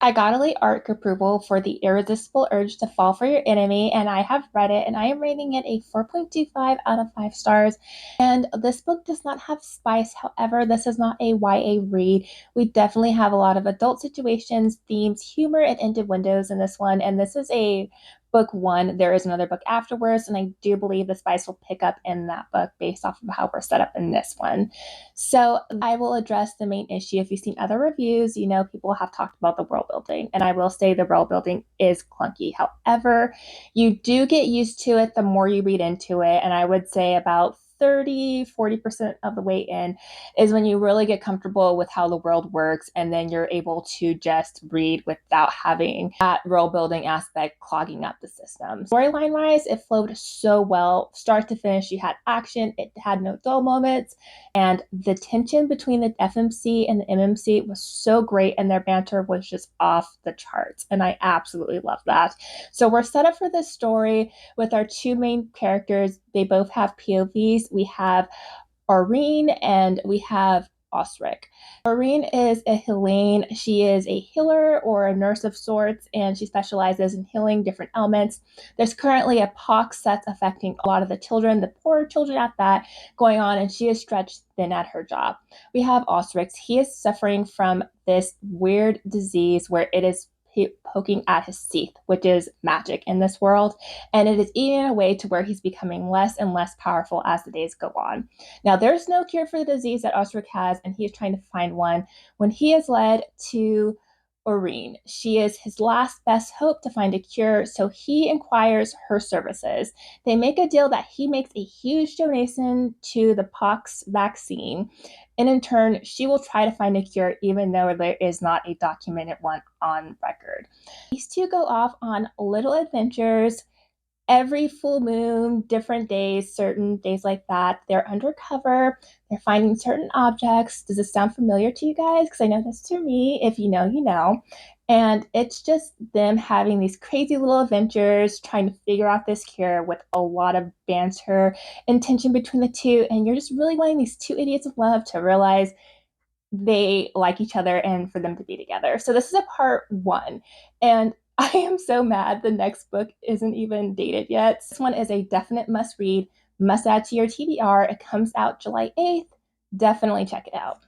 I got a late ARC approval for The Irresistible Urge to Fall for Your Enemy, and I have read it, and I am rating it a 4.25 out of 5 stars. And this book does not have spice. However, this is not a YA read. We definitely have a lot of adult situations, themes, humor, and ended windows in this one. And this is a book one. There is another book afterwards, and I do believe the spice will pick up in that book based off of how we're set up in this one. So I will address the main issue. If you've seen other reviews, you know people have talked about the world building, and I will say the world building is clunky. However, you do get used to it the more you read into it, and I would say about 30-40% of the way in is when you really get comfortable with how the world works, and then you're able to just read without having that world building aspect clogging up the system. Storyline wise, it flowed so well start to finish. You had action, it had no dull moments, and the tension between the FMC and the MMC was so great, and their banter was just off the charts. And I absolutely love that. So we're set up for this story with our two main characters. They both have POVs. We have Aurene and we have Osric. Aurene is a Helene. She is a healer or a nurse of sorts, and she specializes in healing different elements. There's currently a pox that's affecting a lot of the children, the poor children at that, going on, and she is stretched thin at her job. We have Osric. He is suffering from this weird disease where it is poking at his teeth, which is magic in this world, and it is eating away to where he's becoming less and less powerful as the days go on. Now, there's no cure for the disease that Osric has, and he is trying to find one when he is led to Aurene. She is his last best hope to find a cure, so he inquires her services. They make a deal that he makes a huge donation to the pox vaccine, and in turn, she will try to find a cure even though there is not a documented one on record. These two go off on little adventures every full moon, different days, certain days like that. They're undercover, they're finding certain objects. Does this sound familiar to you guys? Because I know this to me. If you know, you know. And it's just them having these crazy little adventures, trying to figure out this cure with a lot of banter and tension between the two. And you're just really wanting these two idiots of love to realize they like each other and for them to be together. So this is a part one. And I am so mad the next book isn't even dated yet. This one is a definite must read, must add to your TBR. It comes out July 8th. Definitely check it out.